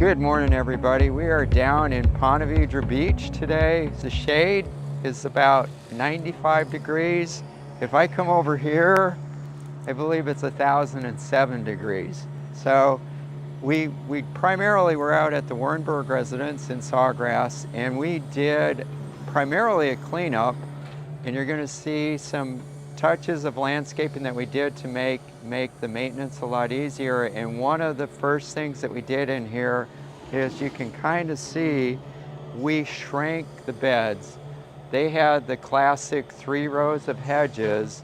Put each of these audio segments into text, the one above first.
Good morning, everybody. We are down in Ponte Vedra Beach today. The shade is about 95 degrees. If I come over here, I believe it's 1,007 degrees. So we primarily were out at the Wernberg residence in Sawgrass, and we did primarily a cleanup, and you're going to see some touches of landscaping that we did to make the maintenance a lot easier. And one of the first things that we did in here is, you can kind of see, we shrank the beds. They had the classic 3 rows of hedges.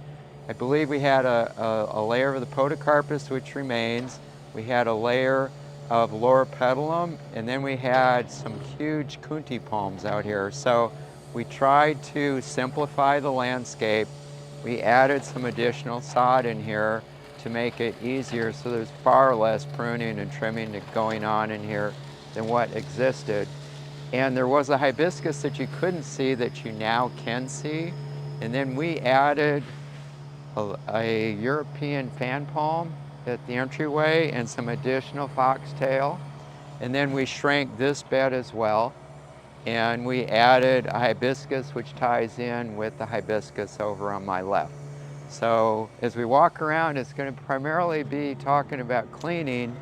I believe we had a layer of the podocarpus, which remains. We had a layer of loropetalum, and then we had some huge kunti palms out here. So we tried to simplify the landscape. We added some additional sod in here to make it easier, so there's far less pruning and trimming going on in here than what existed. And there was a hibiscus that you couldn't see that you now can see. And then we added a European fan palm at the entryway and some additional foxtail. And then we shrank this bed as well. And we added a hibiscus, which ties in with the hibiscus over on my left. So as we walk around, it's going to primarily be talking about cleaning.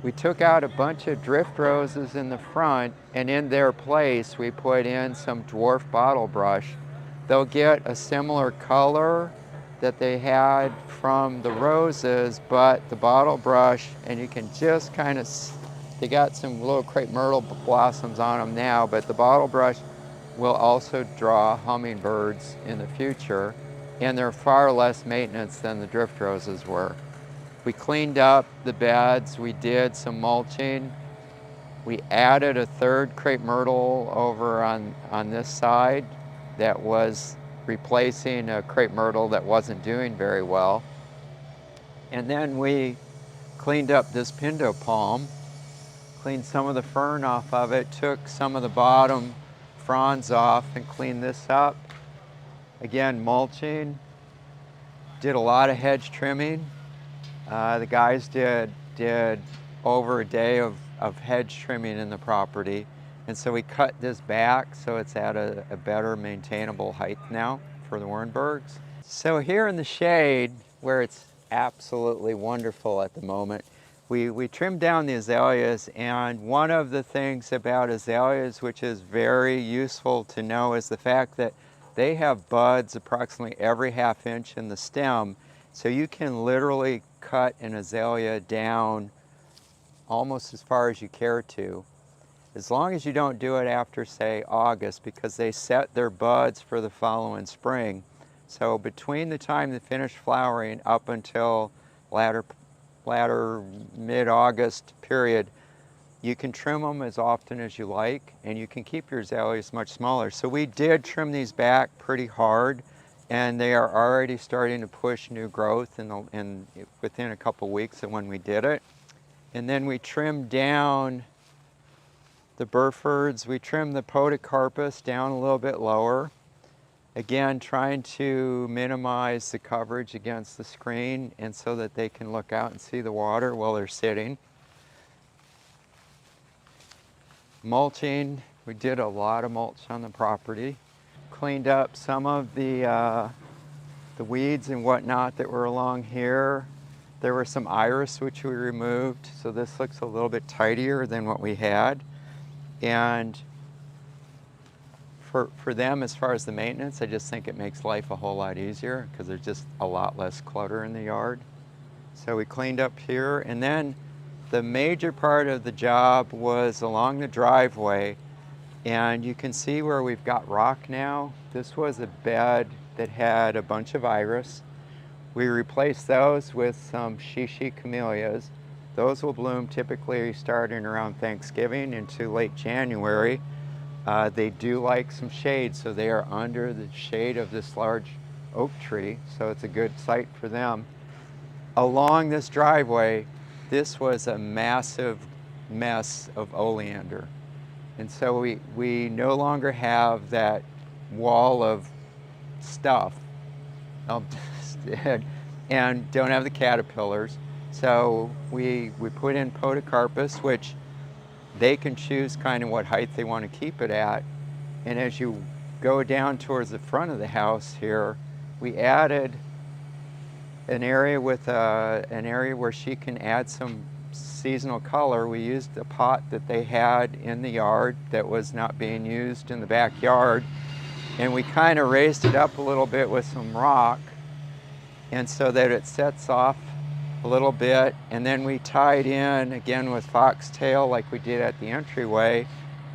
We took out a bunch of drift roses in the front, and in their place we put in some dwarf bottle brush. They'll get a similar color that they had from the roses, but the bottle brush, and you can just kind of, they got some little crepe myrtle blossoms on them now, but the bottle brush will also draw hummingbirds in the future, and they're far less maintenance than the drift roses were. We cleaned up the beds, we did some mulching. We added a 3rd crepe myrtle over on this side that was replacing a crepe myrtle that wasn't doing very well. And then we cleaned up this pindo palm, cleaned some of the fern off of it, took some of the bottom fronds off and cleaned this up. Again, mulching, did a lot of hedge trimming. The guys did over a day of hedge trimming in the property. And so we cut this back so it's at a better maintainable height now for the Wernbergs. So here in the shade, where it's absolutely wonderful at the moment, we trimmed down the azaleas, and one of the things about azaleas which is very useful to know is the fact that they have buds approximately every ½ inch in the stem, so you can literally cut an azalea down almost as far as you care to, as long as you don't do it after, say, August, because they set their buds for the following spring. So between the time they finish flowering up until latter mid-August period, you can trim them as often as you like, and you can keep your azaleas much smaller. So we did trim these back pretty hard, and they are already starting to push new growth within a couple weeks of when we did it. And then we trimmed down the Burfords. We trimmed the podocarpus down a little bit lower. Again, trying to minimize the coverage against the screen, and so that they can look out and see the water while they're sitting. Mulching, we did a lot of mulch on the property. Cleaned up some of the weeds and whatnot that were along here. There were some iris which we removed, so this looks a little bit tidier than what we had. And for them, as far as the maintenance, I just think it makes life a whole lot easier because there's just a lot less clutter in the yard. So we cleaned up here, and then the major part of the job was along the driveway, and you can see where we've got rock now. This was a bed that had a bunch of iris. We replaced those with some shishi camellias. Those will bloom typically starting around Thanksgiving into late January. They do like some shade, so they are under the shade of this large oak tree, so it's a good site for them. Along this driveway, this was a massive mess of oleander. And so we no longer have that wall of stuff and don't have the caterpillars. So we put in podocarpus, which they can choose kind of what height they want to keep it at. And as you go down towards the front of the house here, we added an area with an area where she can add some seasonal color. We used a pot that they had in the yard that was not being used in the backyard, and we kind of raised it up a little bit with some rock, and so that it sets off a little bit. And then we tied in again with foxtail like we did at the entryway,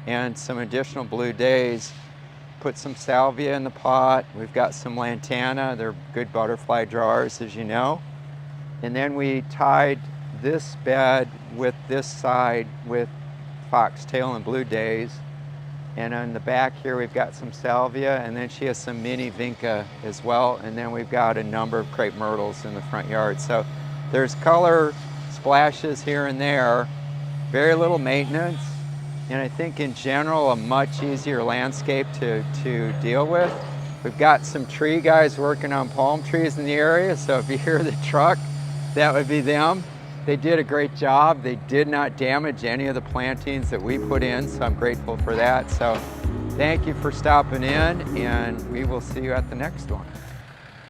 and some additional blue days. Put some salvia in the pot. We've got some lantana. They're good butterfly drawers, as you know. And then we tied this bed with this side with foxtail and blue days. And on the back here, we've got some salvia, and then she has some mini vinca as well. And then we've got a number of crepe myrtles in the front yard. So there's color splashes here and there, very little maintenance, and I think in general a much easier landscape to deal with. We've got some tree guys working on palm trees in the area, so if you hear the truck, that would be them. They did a great job. They did not damage any of the plantings that we put in, so I'm grateful for that. So thank you for stopping in, and we will see you at the next one.